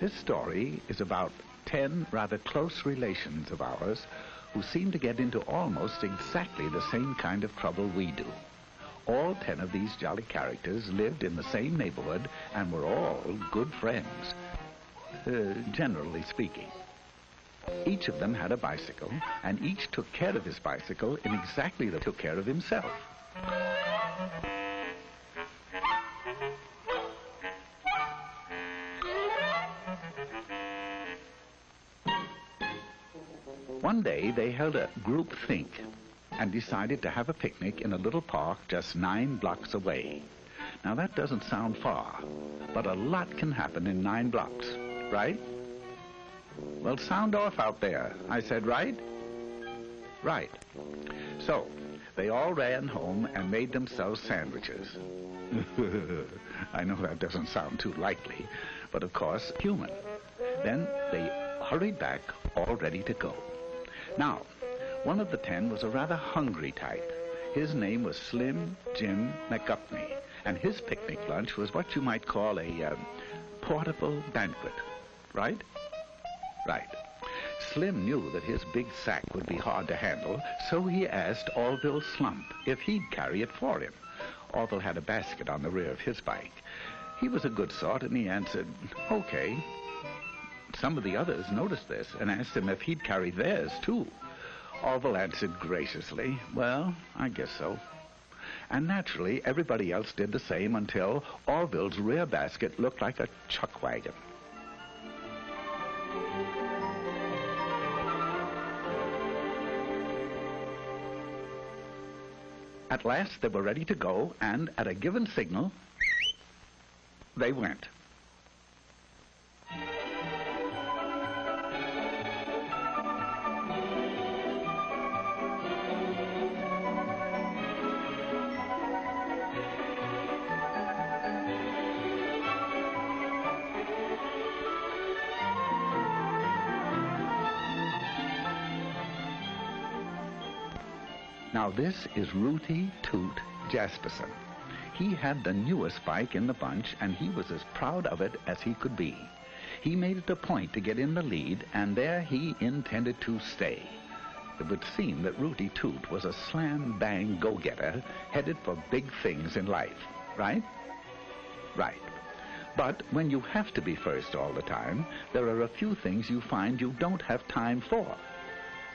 This story is about 10 rather close relations of ours who seem to get into almost exactly the same kind of trouble we do. All 10 of these jolly characters lived in the same neighborhood and were all good friends, generally speaking. Each of them had a bicycle, and each took care of his bicycle in exactly the way he took care of himself. One day they held a group think and decided to have a picnic in a little park just 9 blocks away. Now that doesn't sound far, but a lot can happen in 9 blocks, right? Well, sound off out there. I said right? Right. So, they all ran home and made themselves sandwiches. I know that doesn't sound too likely, but of course, human. Then they hurried back, all ready to go. Now, one of the 10 was a rather hungry type. His name was Slim Jim McGupney, and his picnic lunch was what you might call a portable banquet, right? Right. Slim knew that his big sack would be hard to handle, so he asked Orville Slump if he'd carry it for him. Orville had a basket on the rear of his bike. He was a good sort, and he answered, okay. Some of the others noticed this and asked him if he'd carry theirs, too. Orville answered graciously, well, I guess so. And naturally, everybody else did the same until Orville's rear basket looked like a chuck wagon. At last, they were ready to go, and at a given signal, they went. Now this is Rooty Toot Jasperson. He had the newest bike in the bunch, and he was as proud of it as he could be. He made it a point to get in the lead, and there he intended to stay. It would seem that Rooty Toot was a slam-bang go-getter headed for big things in life, right? Right. But when you have to be first all the time, there are a few things you find you don't have time for.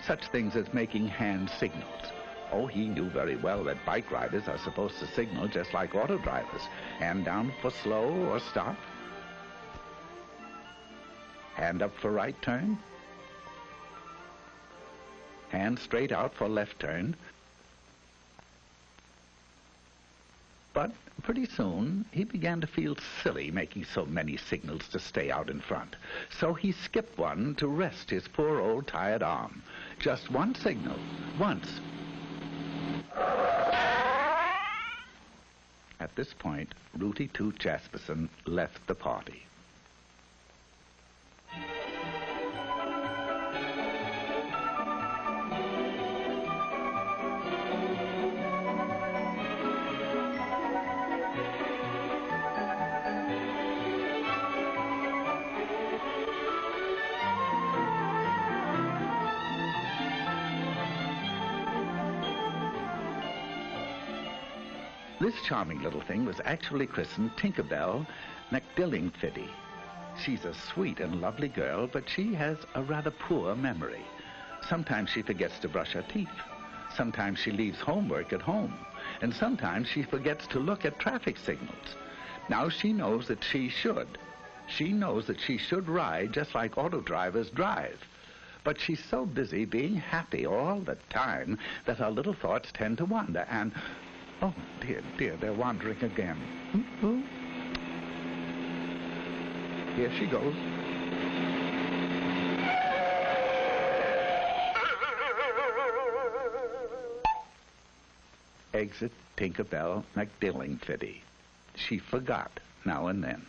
Such things as making hand signals. Oh, he knew very well that bike riders are supposed to signal just like auto drivers. Hand down for slow or stop. Hand up for right turn. Hand straight out for left turn. But pretty soon, he began to feel silly making so many signals to stay out in front. So he skipped one to rest his poor old tired arm. Just one signal, once. At this point, Rooty Toot Jasperson left the party. This charming little thing was actually christened Tinkerbell McDillingfiddy. She's a sweet and lovely girl, but she has a rather poor memory. Sometimes she forgets to brush her teeth. Sometimes she leaves homework at home. And sometimes she forgets to look at traffic signals. Now she knows that she should. She knows that she should ride just like auto drivers drive. But she's so busy being happy all the time that her little thoughts tend to wander and... Oh, dear, dear, they're wandering again. Here she goes. Exit Tinkerbell McDillingfiddy. She forgot now and then.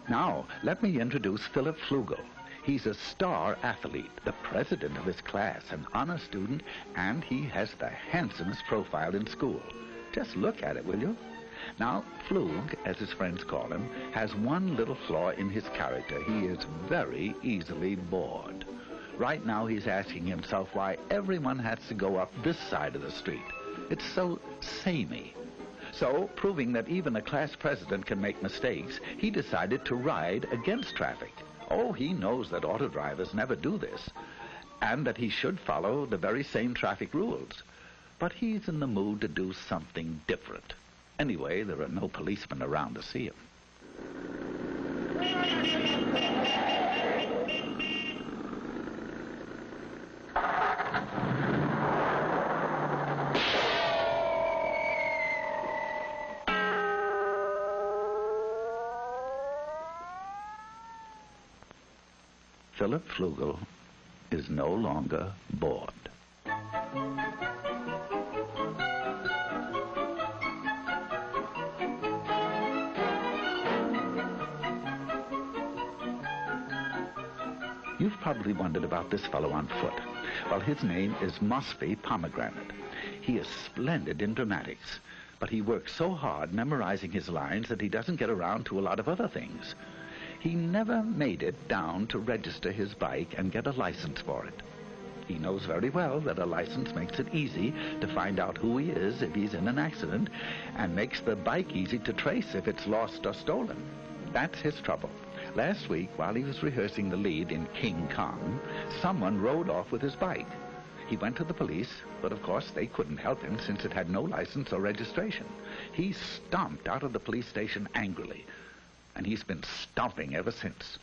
Now, let me introduce Philip Flugel. He's a star athlete, the president of his class, an honor student, and he has the handsomest profile in school. Just look at it, will you? Now, Flug, as his friends call him, has one little flaw in his character. He is very easily bored. Right now, he's asking himself why everyone has to go up this side of the street. It's so samey. So, proving that even a class president can make mistakes, he decided to ride against traffic. Oh, he knows that auto drivers never do this, and that he should follow the very same traffic rules. But he's in the mood to do something different. Anyway, there are no policemen around to see him. Philip Flugel is no longer bored. You've probably wondered about this fellow on foot. Well, his name is Mosby Pomegranate. He is splendid in dramatics, but he works so hard memorizing his lines that he doesn't get around to a lot of other things. He never made it down to register his bike and get a license for it. He knows very well that a license makes it easy to find out who he is if he's in an accident, and makes the bike easy to trace if it's lost or stolen. That's his trouble. Last week, while he was rehearsing the lead in King Kong, someone rode off with his bike. He went to the police, but of course they couldn't help him since it had no license or registration. He stomped out of the police station angrily, and he's been stomping ever since.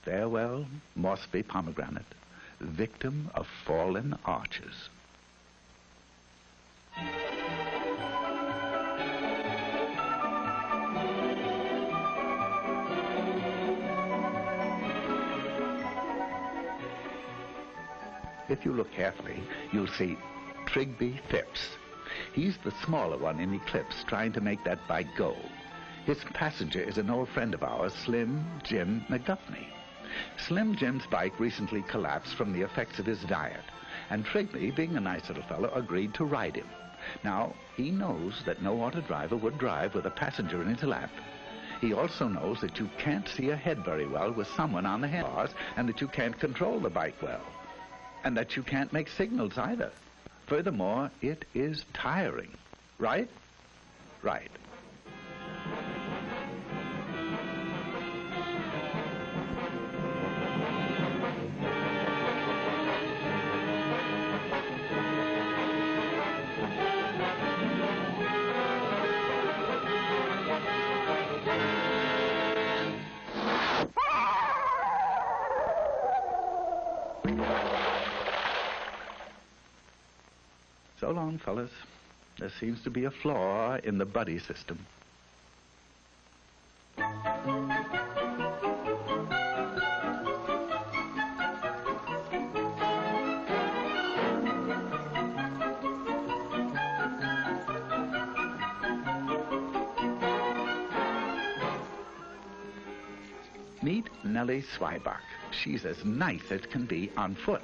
Farewell, Mosby Pomegranate, victim of fallen arches. If you look carefully, you'll see Trigby Phipps. He's the smaller one in Eclipse, trying to make that bike go. His passenger is an old friend of ours, Slim Jim McGuffney. Slim Jim's bike recently collapsed from the effects of his diet, and Trigby, being a nice little fellow, agreed to ride him. Now, he knows that no auto driver would drive with a passenger in his lap. He also knows that you can't see ahead very well with someone on the handlebars, and that you can't control the bike well, and that you can't make signals either. Furthermore, it is tiring. Right? Right. So long, fellas. There seems to be a flaw in the buddy system. Meet Nellie Zwieback. She's as nice as can be on foot.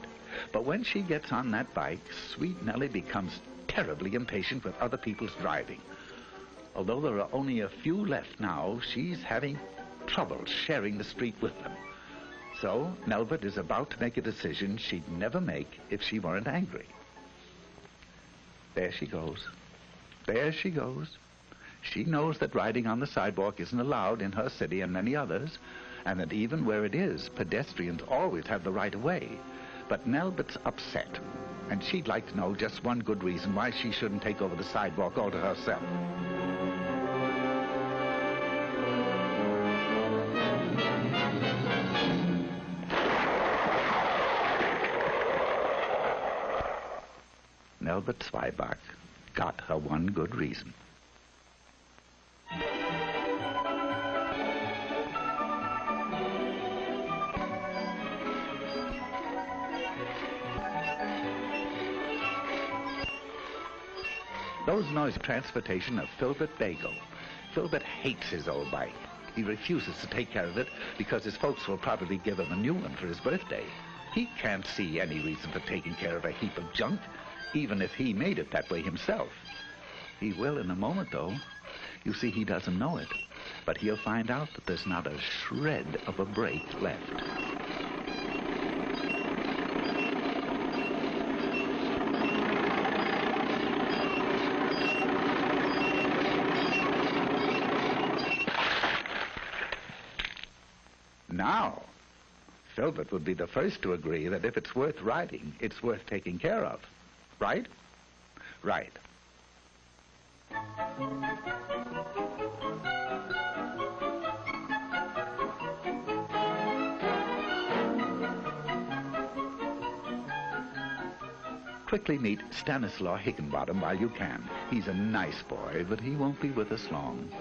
But when she gets on that bike, sweet Nellie becomes terribly impatient with other people's driving. Although there are only a few left now, she's having trouble sharing the street with them. So Nelbert is about to make a decision she'd never make if she weren't angry. There she goes. There she goes. She knows that riding on the sidewalk isn't allowed in her city and many others, and that even where it is, pedestrians always have the right of way. But Nelbert's upset, and she'd like to know just one good reason why she shouldn't take over the sidewalk all to herself. Nelbert Zwieback got her one good reason. Those noise transportation of Filbert Bagel. Filbert hates his old bike. He refuses to take care of it because his folks will probably give him a new one for his birthday. He can't see any reason for taking care of a heap of junk, even if he made it that way himself. He will in a moment, though. You see, he doesn't know it, but he'll find out that there's not a shred of a brake left. Now, Filbert would be the first to agree that if it's worth riding, it's worth taking care of. Right? Right. Quickly meet Stanislaw Higginbottom while you can. He's a nice boy, but he won't be with us long.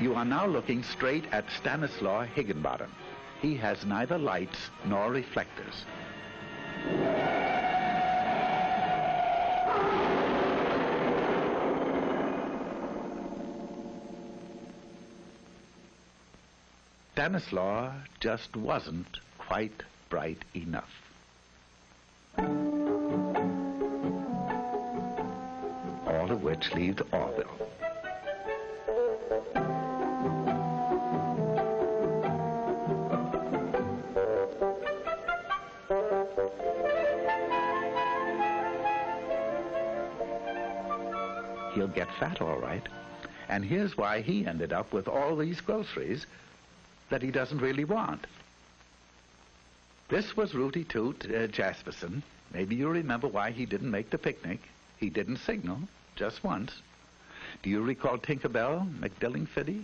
You are now looking straight at Stanislaw Higginbottom. He has neither lights nor reflectors. Stanislaw just wasn't quite bright enough. All of which leaves Orville. He'll get fat, all right. And here's why he ended up with all these groceries that he doesn't really want. This was Rooty Toot Jasperson. Maybe you remember why he didn't make the picnic. He didn't signal, just once. Do you recall Tinkerbell McDillingfiddy?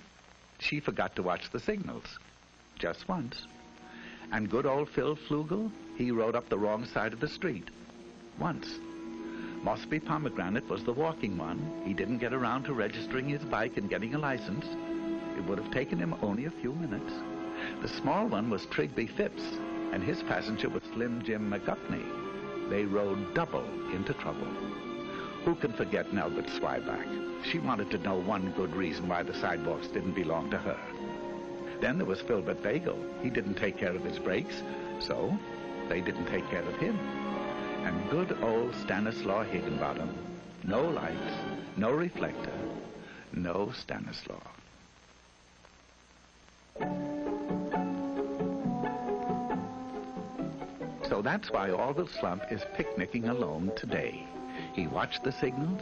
She forgot to watch the signals, just once. And good old Phil Flugel, he rode up the wrong side of the street, once. Mossby Pomegranate was the walking one. He didn't get around to registering his bike and getting a license. It would have taken him only a few minutes. The small one was Trigby Phipps, and his passenger was Slim Jim McGupney. They rode double into trouble. Who can forget Nelbert Swyback? She wanted to know one good reason why the sidewalks didn't belong to her. Then there was Filbert Bagel. He didn't take care of his brakes, so they didn't take care of him. And good old Stanislaw Higginbottom. No lights, no reflector, no Stanislaw. So that's why Orville Slump is picnicking alone today. He watched the signals,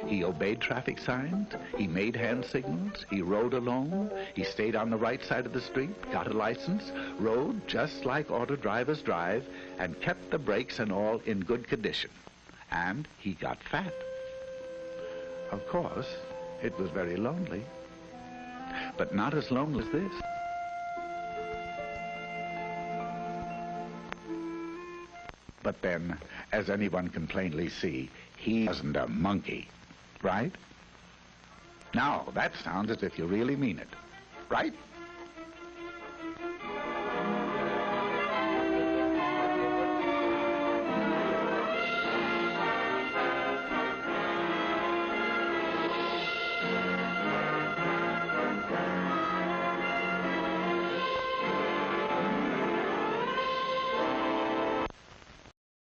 he obeyed traffic signs, he made hand signals, he rode alone, he stayed on the right side of the street, got a license, rode just like auto drivers drive, and kept the brakes and all in good condition. And he got fat. Of course, it was very lonely, but not as lonely as this. But then, as anyone can plainly see, he wasn't a monkey, right? Now, that sounds as if you really mean it, right?